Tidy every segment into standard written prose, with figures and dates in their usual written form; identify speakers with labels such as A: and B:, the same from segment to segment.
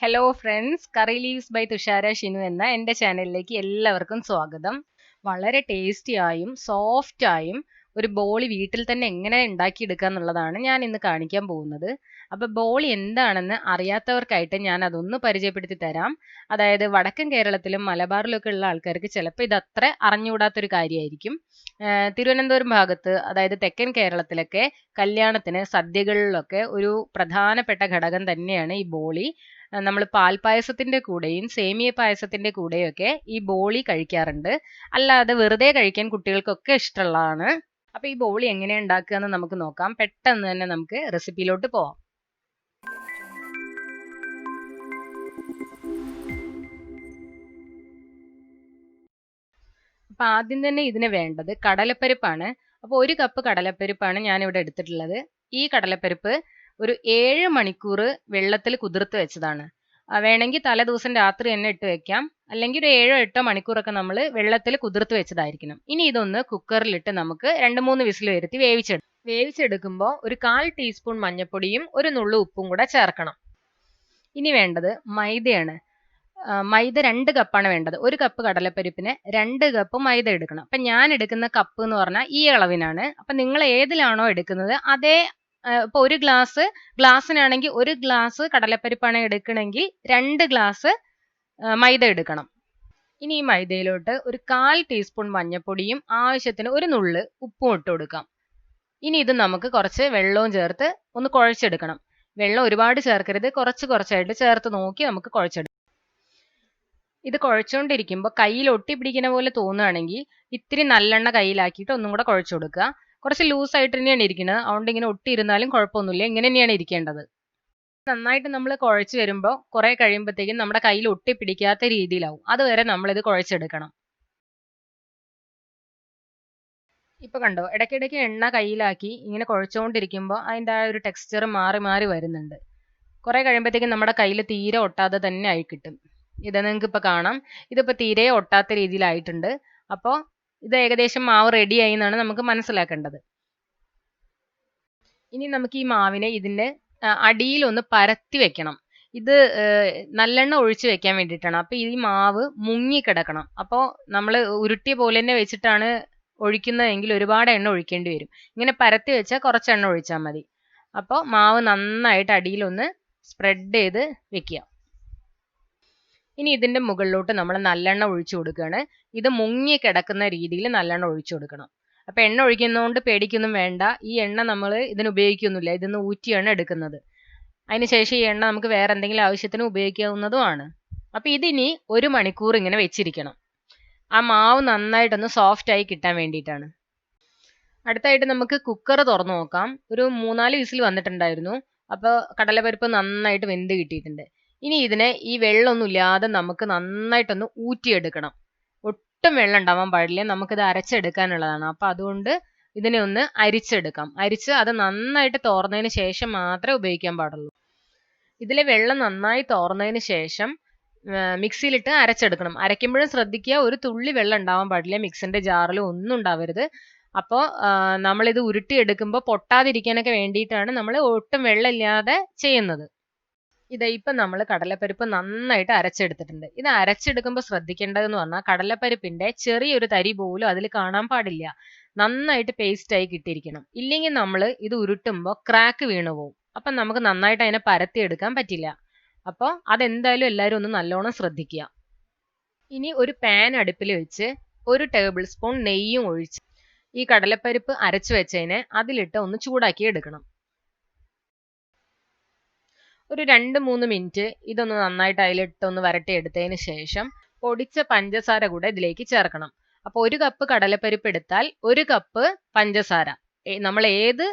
A: Hello friends, curry leaves by Thushara Shinu എന്ന എൻ്റെ ചാനലിലേക്ക് എല്ലാവർക്കും സ്വാഗതം. വളരെ ടേസ്റ്റിയായും സോഫ്റ്റായും ഒരു ബോളി വീട്ടിൽ തന്നെ എങ്ങനെ ഉണ്ടാക്കിയെടുക്കുക എന്നുള്ളതാണ് ഞാൻ ഇന്ന് കാണിക്കാൻ പോകുന്നത്. അപ്പോൾ ബോളി എന്താണെന്ന് അറിയാത്തവർക്കായിട്ട് ഞാൻ അതൊന്ന് പരിചയപ്പെടുത്തി തരാം. അതായത് വടക്കൻ കേരളത്തിലും മലബാറിലൊക്കെ ഉള്ള ആൾക്കാർക്ക് ചിലപ്പോൾ ഇത് അത്ര അറിഞ്ഞുകൂടാത്തൊരു കാര്യമായിരിക്കും. തിരുവനന്തപുരം ഭാഗത്ത്, അതായത് തെക്കൻ കേരളത്തിലൊക്കെ കല്യാണത്തിന് സദ്യകളിലൊക്കെ ഒരു പ്രധാനപ്പെട്ട ഘടകം തന്നെയാണ് ഈ ബോളി. നമ്മൾ പാൽപ്പായസത്തിന്റെ കൂടെയും സേമിയ പായസത്തിന്റെ കൂടെയൊക്കെ ഈ ബോളി കഴിക്കാറുണ്ട്. അല്ലാതെ വെറുതെ കഴിക്കാൻ കുട്ടികൾക്കൊക്കെ ഇഷ്ടമുള്ളതാണ്. അപ്പൊ ഈ ബോളി എങ്ങനെ ഉണ്ടാക്കുക എന്ന് നമുക്ക് നോക്കാം. പെട്ടെന്ന് തന്നെ നമുക്ക് റെസിപ്പിയിലോട്ട് പോവാം. അപ്പൊ ആദ്യം തന്നെ ഇതിന് വേണ്ടത് കടലപ്പരിപ്പാണ്. അപ്പോൾ 1 കപ്പ് കടലപ്പരിപ്പാണ് ഞാൻ ഇവിടെ എടുത്തിട്ടുള്ളത്. ഈ കടലപ്പരിപ്പ് ഒരു 7 മണിക്കൂർ വെള്ളത്തിൽ കുതിർത്ത് വെച്ചതാണ്. വേണമെങ്കിൽ തലേദിവസം രാത്രി തന്നെ ഇട്ട് വെക്കാം, അല്ലെങ്കിൽ ഒരു 7-8 മണിക്കൂറൊക്കെ നമ്മൾ വെള്ളത്തിൽ കുതിർത്ത് വെച്ചതായിരിക്കണം. ഇനി ഇതൊന്ന് കുക്കറിലിട്ട് നമുക്ക് 2-3 വിസിൽ വരുത്തി വേവിച്ചെടുക്കുമ്പോൾ ഒരു 1/4 ടീസ്പൂൺ മഞ്ഞൾപ്പൊടിയും ഒരു നുള്ളു ഉപ്പും കൂടെ ചേർക്കണം. ഇനി വേണ്ടത് മൈദയാണ്. മൈദ 2 കപ്പാണ് വേണ്ടത്. 1 കപ്പ് കടലപ്പരിപ്പിന് 2 കപ്പ് മൈദ എടുക്കണം. അപ്പം ഞാൻ എടുക്കുന്ന കപ്പ് എന്ന് പറഞ്ഞാൽ ഈ അളവിനാണ്. അപ്പം നിങ്ങൾ ഏതിലാണോ എടുക്കുന്നത് അതേ, ഇപ്പോൾ 1 ഗ്ലാസ്സിനാണെങ്കിൽ 1 ഗ്ലാസ് കടലപ്പരിപ്പാണ് എടുക്കണമെങ്കിൽ 2 ഗ്ലാസ് മൈദ എടുക്കണം. ഇനി ഈ മൈദയിലോട്ട് ഒരു 1/4 ടീസ്പൂൺ മഞ്ഞൾപ്പൊടിയും ആവശ്യത്തിന് ഒരു നുള്ള് ഉപ്പും ഇട്ട് കൊടുക്കാം. ഇനി ഇത് നമുക്ക് കുറച്ച് വെള്ളവും ചേർത്ത് ഒന്ന് കുഴച്ചെടുക്കണം. വെള്ളം ഒരുപാട് ചേർക്കരുത്, കുറച്ചായിട്ട് ചേർത്ത് നോക്കി നമുക്ക് കുഴച്ചെടുക്കാം. ഇത് കുഴച്ചുകൊണ്ടിരിക്കുമ്പോൾ കയ്യിൽ ഒട്ടിപ്പിടിക്കുന്ന പോലെ തോന്നുകയാണെങ്കിൽ ഇത്തിരി നല്ലെണ്ണ കയ്യിലാക്കിയിട്ട് ഒന്നും കൂടെ കുഴച്ചു കൊടുക്കുക. കുറച്ച് ലൂസായിട്ട് തന്നെയാണ് ഇരിക്കുന്നത്, അതുകൊണ്ട് ഇങ്ങനെ ഒട്ടിയിരുന്നാലും കുഴപ്പമൊന്നുമില്ല, ഇങ്ങനെ തന്നെയാണ് ഇരിക്കേണ്ടത്. നന്നായിട്ട് നമ്മൾ കുഴച്ച് വരുമ്പോൾ കുറെ കഴിയുമ്പോഴത്തേക്കും നമ്മുടെ കയ്യിൽ ഒട്ടിപ്പിടിക്കാത്ത രീതിയിലാവും. അതുവരെ നമ്മളിത് കുഴച്ചെടുക്കണം. ഇപ്പൊ കണ്ടോ, ഇടയ്ക്കിടയ്ക്ക് എണ്ണ കയ്യിലാക്കി ഇങ്ങനെ കുഴച്ചുകൊണ്ടിരിക്കുമ്പോൾ അതിൻ്റെ ആ ഒരു ടെക്സ്ചർ മാറി മാറി വരുന്നുണ്ട്. കുറെ കഴിയുമ്പോഴത്തേക്കും നമ്മുടെ കയ്യിൽ തീരെ ഒട്ടാതെ തന്നെ ആയി കിട്ടും. ഇത് നിങ്ങൾക്ക് ഇപ്പൊ കാണാം, ഇതിപ്പോ തീരെ ഒട്ടാത്ത രീതിയിലായിട്ടുണ്ട്. അപ്പോൾ ഇത് ഏകദേശം മാവ് റെഡി ആയി എന്നാണ് നമുക്ക് മനസ്സിലാക്കേണ്ടത്. ഇനി നമുക്ക് ഈ മാവിനെ ഇതിന്റെ അടിയിലൊന്ന് പരത്തി വെക്കണം. ഇത് നല്ലെണ്ണ ഒഴിച്ച് വെക്കാൻ വേണ്ടിയിട്ടാണ്. അപ്പൊ ഈ മാവ് മുങ്ങി കിടക്കണം. അപ്പോൾ നമ്മൾ ഉരുട്ടിയ പോലെ തന്നെ വെച്ചിട്ടാണ് ഒഴിക്കുന്നതെങ്കിൽ ഒരുപാട് എണ്ണ ഒഴിക്കേണ്ടി വരും. ഇങ്ങനെ പരത്തി വെച്ചാൽ കുറച്ച് എണ്ണ ഒഴിച്ചാൽ മതി. അപ്പോൾ മാവ് നന്നായിട്ട് അടിയിലൊന്ന് സ്പ്രെഡ് ചെയ്ത് വെക്കുക. ഇനി ഇതിന്റെ മുകളിലോട്ട് നമ്മൾ നല്ലെണ്ണ ഒഴിച്ചു കൊടുക്കുകയാണ്. ഇത് മുങ്ങി കിടക്കുന്ന രീതിയിൽ നല്ലെണ്ണ ഒഴിച്ചു കൊടുക്കണം. അപ്പൊ എണ്ണ ഒഴിക്കുന്നതുകൊണ്ട് പേടിക്കൊന്നും വേണ്ട. ഈ എണ്ണ നമ്മൾ ഇതിന് ഉപയോഗിക്കൊന്നുമില്ല, ഇതിന്ന് ഊറ്റിയാണ് എടുക്കുന്നത്. അതിനുശേഷം ഈ എണ്ണ നമുക്ക് വേറെ എന്തെങ്കിലും ആവശ്യത്തിന് ഉപയോഗിക്കാവുന്നതുമാണ്. അപ്പൊ ഇതിനി 1 മണിക്കൂർ ഇങ്ങനെ വെച്ചിരിക്കണം. ആ മാവ് നന്നായിട്ടൊന്ന് സോഫ്റ്റ് ആയി കിട്ടാൻ വേണ്ടിയിട്ടാണ്. അടുത്തായിട്ട് നമുക്ക് കുക്കർ തുറന്നു നോക്കാം. ഒരു 3-4 വിസിൽ വന്നിട്ടുണ്ടായിരുന്നു. അപ്പോൾ കടലപ്പരിപ്പ് നന്നായിട്ട് വെന്ത് കിട്ടിയിട്ടുണ്ട്. ഇനി ഇതിനെ ഈ വെള്ളമൊന്നും ഇല്ലാതെ നമുക്ക് നന്നായിട്ടൊന്ന് ഊറ്റിയെടുക്കണം. ഒട്ടും വെള്ളം ഉണ്ടാവാൻ പാടില്ല, നമുക്കിത് അരച്ചെടുക്കാനുള്ളതാണ്. അപ്പം അതുകൊണ്ട് ഇതിനെ ഒന്ന് അരിച്ചെടുക്കാം. അരിച്ച് അത് നന്നായിട്ട് തോർന്നതിന് ശേഷം മാത്രമേ ഉപയോഗിക്കാൻ പാടുള്ളൂ. ഇതിലെ വെള്ളം നന്നായി തോർന്നതിന് ശേഷം മിക്സിയിലിട്ട് അരച്ചെടുക്കണം. അരയ്ക്കുമ്പോഴും ശ്രദ്ധിക്കുക, ഒരു തുള്ളി വെള്ളം ഉണ്ടാവാൻ പാടില്ല, മിക്സിന്റെ ജാറിൽ ഒന്നും ഉണ്ടാവരുത്. അപ്പോൾ നമ്മളിത് ഉരുട്ടിയെടുക്കുമ്പോൾ പൊട്ടാതിരിക്കാനൊക്കെ വേണ്ടിയിട്ടാണ് നമ്മൾ ഒട്ടും വെള്ളമില്ലാതെ ചെയ്യുന്നത്. ഇപ്പം നമ്മൾ കടലപ്പരിപ്പ് നന്നായിട്ട് അരച്ചെടുത്തിട്ടുണ്ട്. ഇത് അരച്ചെടുക്കുമ്പോൾ ശ്രദ്ധിക്കേണ്ടതെന്ന് പറഞ്ഞാൽ കടലപ്പരിപ്പിന്റെ ചെറിയൊരു തരി പോലും അതിൽ കാണാൻ പാടില്ല. നന്നായിട്ട് പേസ്റ്റ് ആയി കിട്ടിയിരിക്കണം. ഇല്ലെങ്കിൽ നമ്മൾ ഇത് ഉരുട്ടുമ്പോൾ ക്രാക്ക് വീണു പോകും. അപ്പം നമുക്ക് നന്നായിട്ട് അതിനെ പരത്തിയെടുക്കാൻ പറ്റില്ല. അപ്പോൾ അതെന്തായാലും എല്ലാവരും ഒന്ന് നല്ലോണം ശ്രദ്ധിക്കുക. ഇനി ഒരു പാൻ അടുപ്പിൽ വെച്ച് 1 ടേബിൾ സ്പൂൺ നെയ്യും ഒഴിച്ച് ഈ കടലപ്പരിപ്പ് അരച്ചു വെച്ചതിനെ അതിലിട്ട് ഒന്ന് ചൂടാക്കി എടുക്കണം. ഒരു 2-3 മിനിറ്റ് ഇതൊന്ന് നന്നായിട്ട് അതിലിട്ട് ഒന്ന് വരട്ടിയെടുത്തതിന് ശേഷം പൊടിച്ച പഞ്ചസാര കൂടെ ഇതിലേക്ക് ചേർക്കണം. അപ്പോൾ 1 കപ്പ് കടലപ്പരിപ്പ് എടുത്താൽ 1 കപ്പ് പഞ്ചസാര. നമ്മൾ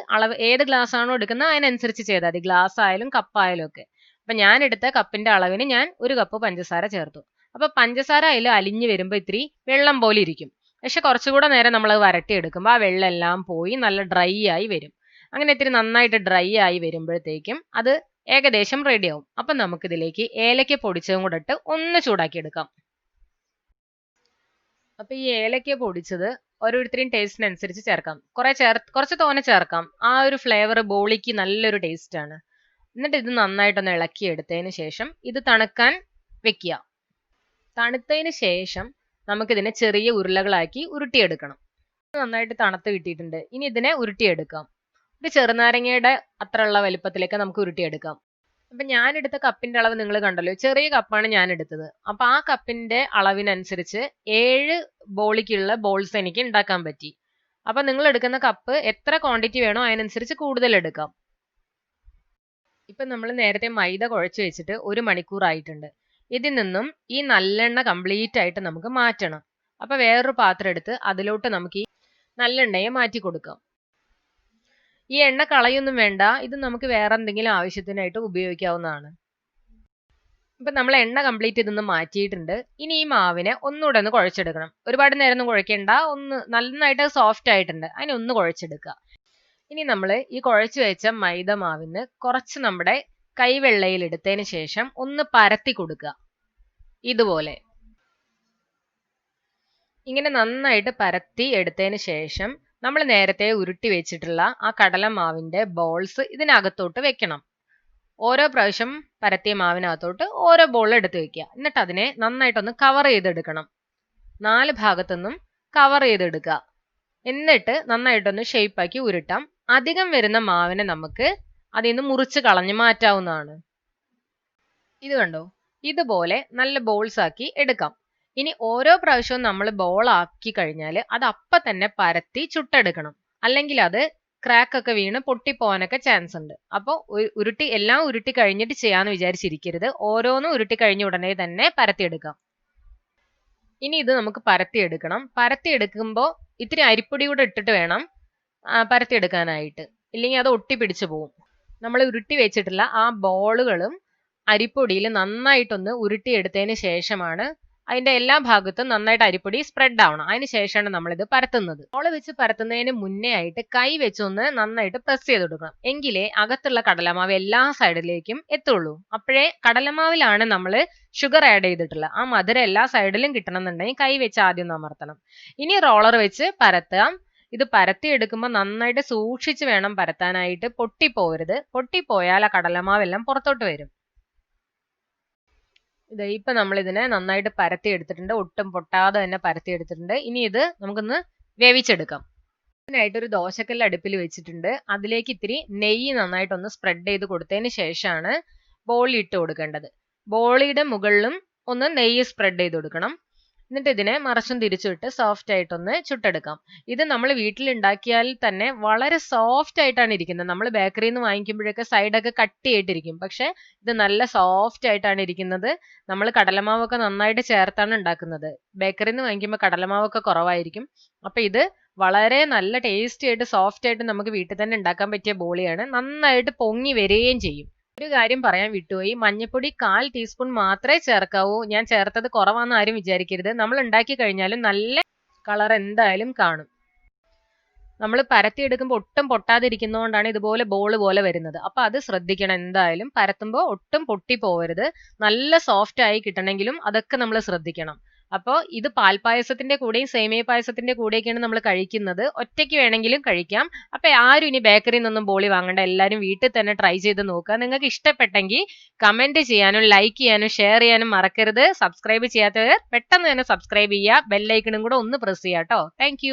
A: ഏത് ഗ്ലാസ് ആണോ എടുക്കുന്നത് അതിനനുസരിച്ച് ചെയ്താൽ മതി, ഗ്ലാസ് ആയാലും കപ്പായാലും ഒക്കെ. അപ്പം ഞാൻ എടുത്ത കപ്പിന്റെ അളവിന് ഞാൻ 1 കപ്പ് പഞ്ചസാര ചേർത്തു. അപ്പൊ പഞ്ചസാര അതിൽ അലിഞ്ഞു വരുമ്പോൾ ഇത്തിരി വെള്ളം പോലെ ഇരിക്കും. പക്ഷെ കുറച്ചുകൂടെ നേരം നമ്മൾ അത് വരട്ടിയെടുക്കുമ്പോൾ ആ വെള്ളം എല്ലാം പോയി നല്ല ഡ്രൈ ആയി വരും. അങ്ങനെ ഇത്തിരി നന്നായിട്ട് ഡ്രൈ ആയി വരുമ്പോഴത്തേക്കും അത് ഏകദേശം റെഡിയാവും. അപ്പം നമുക്കിതിലേക്ക് ഏലക്ക പൊടിച്ചതും കൂടെ ഇട്ട് ഒന്ന് ചൂടാക്കി എടുക്കാം. അപ്പൊ ഈ ഏലക്ക പൊടിച്ചത് ഓരോരുത്തരെയും ടേസ്റ്റിനനുസരിച്ച് ചേർക്കാം. കുറച്ച് തോനെ ചേർക്കാം. ആ ഒരു ഫ്ലേവർ ബോളിക്ക് നല്ലൊരു ടേസ്റ്റ് ആണ്. എന്നിട്ട് ഇത് നന്നായിട്ടൊന്ന് ഇളക്കിയെടുത്തതിന് ശേഷം ഇത് തണുക്കാൻ വെക്കുക. തണുത്തതിന് ശേഷം നമുക്കിതിനെ ചെറിയ ഉരുളകളാക്കി ഉരുട്ടിയെടുക്കണം. നന്നായിട്ട് തണുത്ത് കിട്ടിയിട്ടുണ്ട്. ഇനി ഇതിനെ ഉരുട്ടിയെടുക്കാം. ഒരു ചെറുനാരങ്ങയുടെ അത്രയുള്ള വലുപ്പത്തിലേക്ക് നമുക്ക് ഉരുട്ടിയെടുക്കാം. അപ്പൊ ഞാൻ എടുത്ത കപ്പിന്റെ അളവ് നിങ്ങൾ കണ്ടല്ലോ, ചെറിയ കപ്പാണ് ഞാൻ എടുത്തത്. അപ്പൊ ആ കപ്പിന്റെ അളവിനനുസരിച്ച് 7 ബോളിക്കുള്ള ബോൾസ് എനിക്ക് ഉണ്ടാക്കാൻ പറ്റി. അപ്പൊ നിങ്ങൾ എടുക്കുന്ന കപ്പ് എത്ര ക്വാണ്ടിറ്റി വേണോ അതിനനുസരിച്ച് കൂടുതൽ എടുക്കാം. ഇപ്പൊ നമ്മൾ നേരത്തെ മൈദ കുഴച്ച് വെച്ചിട്ട് 1 മണിക്കൂർ ആയിട്ടുണ്ട്. ഇതിൽ നിന്നും ഈ നല്ലെണ്ണ കംപ്ലീറ്റ് ആയിട്ട് നമുക്ക് മാറ്റണം. അപ്പൊ വേറൊരു പാത്രം എടുത്ത് അതിലോട്ട് നമുക്ക് ഈ നല്ലെണ്ണയെ മാറ്റി കൊടുക്കാം. ഈ എണ്ണ കളയൊന്നും വേണ്ട, ഇത് നമുക്ക് വേറെ എന്തെങ്കിലും ആവശ്യത്തിനായിട്ട് ഉപയോഗിക്കാവുന്നതാണ്. ഇപ്പൊ നമ്മൾ എണ്ണ കംപ്ലീറ്റ് ഇതൊന്ന് മാറ്റിയിട്ടുണ്ട്. ഇനി ഈ മാവിനെ ഒന്നുകൂടെ ഒന്ന് കുഴച്ചെടുക്കണം. ഒരുപാട് നേരം ഒന്നും കുഴക്കേണ്ട, ഒന്ന് നന്നായിട്ട് സോഫ്റ്റ് ആയിട്ടുണ്ട്, അതിനെ ഒന്ന് കുഴച്ചെടുക്കുക. ഇനി നമ്മൾ ഈ കുഴച്ചു വെച്ച മൈദ മാവിന് കുറച്ച് നമ്മുടെ കൈവെള്ളയിൽ എടുത്തതിന് ശേഷം ഒന്ന് പരത്തി കൊടുക്കുക. ഇതുപോലെ ഇങ്ങനെ നന്നായിട്ട് പരത്തി എടുത്തതിന് ശേഷം നമ്മൾ നേരത്തെ ഉരുട്ടി വെച്ചിട്ടുള്ള ആ കടലമാവിന്റെ ബോൾസ് ഇതിനകത്തോട്ട് വെക്കണം. ഓരോ പ്രാവശ്യം പരത്തിയ മാവിനകത്തോട്ട് ഓരോ ബോൾ എടുത്ത് വെക്കുക. എന്നിട്ട് അതിനെ നന്നായിട്ടൊന്ന് കവർ ചെയ്തെടുക്കണം. 4 ഭാഗത്തുനിന്നും കവർ ചെയ്തെടുക്കുക. എന്നിട്ട് നന്നായിട്ടൊന്ന് ഷേപ്പാക്കി ഉരുട്ടാം. അധികം വരുന്ന മാവിനെ നമുക്ക് അതിൽ നിന്ന് മുറിച്ച് കളഞ്ഞ് മാറ്റാവുന്നതാണ്. ഇത് കണ്ടോ, ഇതുപോലെ നല്ല ബോൾസ് ആക്കി എടുക്കാം. ഇനി ഓരോ പ്രാവശ്യവും നമ്മൾ ബോൾ ആക്കി കഴിഞ്ഞാൽ അത് അപ്പം തന്നെ പരത്തി ചുട്ടെടുക്കണം. അല്ലെങ്കിൽ അത് ക്രാക്ക് ഒക്കെ വീണ് പൊട്ടിപ്പോവാനൊക്കെ ചാൻസ് ഉണ്ട്. അപ്പോൾ എല്ലാം ഉരുട്ടി കഴിഞ്ഞിട്ട് ചെയ്യാന്ന് വിചാരിച്ചിരിക്കരുത്. ഓരോന്നും ഉരുട്ടി കഴിഞ്ഞ ഉടനെ തന്നെ പരത്തിയെടുക്കാം. ഇനി ഇത് നമുക്ക് പരത്തിയെടുക്കണം. പരത്തിയെടുക്കുമ്പോൾ ഇത്തിരി അരിപ്പൊടി കൂടെ ഇട്ടിട്ട് വേണം പരത്തിയെടുക്കാനായിട്ട്, ഇല്ലെങ്കിൽ അത് ഒട്ടിപ്പിടിച്ചു പോവും. നമ്മൾ ഉരുട്ടി വെച്ചിട്ടുള്ള ആ ബോളുകളും അരിപ്പൊടിയിൽ നന്നായിട്ടൊന്ന് ഉരുട്ടിയെടുത്തതിന് ശേഷമാണ് അതിന്റെ എല്ലാ ഭാഗത്തും നന്നായിട്ട് അരിപ്പൊടി സ്പ്രെഡ് ആവണം. അതിന് ശേഷമാണ് നമ്മളിത് പരത്തുന്നത്. ബോള് വെച്ച് പരത്തുന്നതിന് മുന്നേ ആയിട്ട് കൈ വെച്ചൊന്ന് നന്നായിട്ട് പ്രസ് ചെയ്ത് കൊടുക്കണം. എങ്കിലേ അകത്തുള്ള കടലമാവ് എല്ലാ സൈഡിലേക്കും എത്തുള്ളൂ. അപ്പോഴേ കടലമാവിലാണ് നമ്മൾ ഷുഗർ ആഡ് ചെയ്തിട്ടുള്ളത്. ആ മധുരം എല്ലാ സൈഡിലും കിട്ടണമെന്നുണ്ടെങ്കിൽ കൈ വെച്ച് ആദ്യം ഒന്ന് അമർത്തണം. ഇനി റോളർ വെച്ച് പരത്താം. ഇത് പരത്തിയെടുക്കുമ്പോൾ നന്നായിട്ട് സൂക്ഷിച്ച് വേണം പരത്താനായിട്ട്. പൊട്ടിപ്പോവരുത്. പൊട്ടിപ്പോയാൽ ആ കടലമാവെല്ലാം പുറത്തോട്ട് വരും. ഇപ്പൊ നമ്മൾ ഇതിനെ നന്നായിട്ട് പരത്തി എടുത്തിട്ടുണ്ട്. ഒട്ടും പൊട്ടാതെ തന്നെ പരത്തി എടുത്തിട്ടുണ്ട്. ഇനി ഇത് നമുക്കൊന്ന് വേവിച്ചെടുക്കാം. അതിനായിട്ട് ഒരു ദോശക്കല്ല് അടുപ്പിൽ വെച്ചിട്ടുണ്ട്. അതിലേക്ക് ഇത്തിരി നെയ്യ് നന്നായിട്ടൊന്ന് സ്പ്രെഡ് ചെയ്ത് കൊടുത്തതിന് ശേഷമാണ് ബോളി ഇട്ട് കൊടുക്കേണ്ടത്. ബോളിയുടെ മുകളിലും ഒന്ന് നെയ്യ് സ്പ്രെഡ് ചെയ്ത് കൊടുക്കണം. എന്നിട്ട് ഇതിനെ മറിച്ചും തിരിച്ചിട്ട് സോഫ്റ്റ് ആയിട്ടൊന്ന് ചുട്ടെടുക്കാം. ഇത് നമ്മൾ വീട്ടിൽ ഉണ്ടാക്കിയാൽ തന്നെ വളരെ സോഫ്റ്റ് ആയിട്ടാണ് ഇരിക്കുന്നത്. നമ്മൾ ബേക്കറിയിൽ നിന്ന് വാങ്ങിക്കുമ്പോഴൊക്കെ സൈഡൊക്കെ കട്ടിയായിട്ടിരിക്കും. പക്ഷെ ഇത് നല്ല സോഫ്റ്റ് ആയിട്ടാണ് ഇരിക്കുന്നത്. നമ്മൾ കടലമാവൊക്കെ നന്നായിട്ട് ചേർത്താണ് ഉണ്ടാക്കുന്നത്. ബേക്കറിയിൽ നിന്ന് വാങ്ങിക്കുമ്പോൾ കടലമാവൊക്കെ കുറവായിരിക്കും. അപ്പൊ ഇത് വളരെ നല്ല ടേസ്റ്റി ആയിട്ട് സോഫ്റ്റ് ആയിട്ട് നമുക്ക് വീട്ടിൽ തന്നെ ഉണ്ടാക്കാൻ പറ്റിയ ബോളിയാണ്. നന്നായിട്ട് പൊങ്ങി വരികയും ചെയ്യും. ഒരു കാര്യം പറയാൻ വിട്ടുപോയി, മഞ്ഞപ്പൊടി 1/4 ടീസ്പൂൺ മാത്രമേ ചേർക്കാവൂ. ഞാൻ ചേർത്തത് കുറവാന്ന് ആരും വിചാരിക്കരുത്. നമ്മൾ ഉണ്ടാക്കി കഴിഞ്ഞാലും നല്ല കളർ എന്തായാലും കാണും. നമ്മൾ പരത്തിയെടുക്കുമ്പോൾ ഒട്ടും പൊട്ടാതിരിക്കുന്നതുകൊണ്ടാണ് ഇതുപോലെ ബോൾ പോലെ വരുന്നത്. അപ്പൊ അത് ശ്രദ്ധിക്കണം. എന്തായാലും പരത്തുമ്പോൾ ഒട്ടും പൊട്ടി പോവരുത്. നല്ല സോഫ്റ്റ് ആയി കിട്ടണമെങ്കിലും അതൊക്കെ നമ്മൾ ശ്രദ്ധിക്കണം. അപ്പോൾ ഇത് പാൽപ്പായസത്തിന്റെ കൂടെയും സേമിയ പായസത്തിന്റെ കൂടെയൊക്കെയാണ് നമ്മൾ കഴിക്കുന്നത്. ഒറ്റയ്ക്ക് വേണമെങ്കിലും കഴിക്കാം. അപ്പൊ ആരും ഇനി ബേക്കറിയിൽ നിന്നൊന്നും ബോളി വാങ്ങണ്ട. എല്ലാവരും വീട്ടിൽ തന്നെ ട്രൈ ചെയ്ത് നോക്കുക. നിങ്ങൾക്ക് ഇഷ്ടപ്പെട്ടെങ്കിൽ കമന്റ് ചെയ്യാനും ലൈക്ക് ചെയ്യാനും ഷെയർ ചെയ്യാനും മറക്കരുത്. സബ്സ്ക്രൈബ് ചെയ്യാത്തവർ പെട്ടെന്ന് തന്നെ സബ്സ്ക്രൈബ് ചെയ്യുക. ബെല്ലൈക്കണും കൂടെ ഒന്ന് പ്രസ് ചെയ്യാം കേട്ടോ. താങ്ക്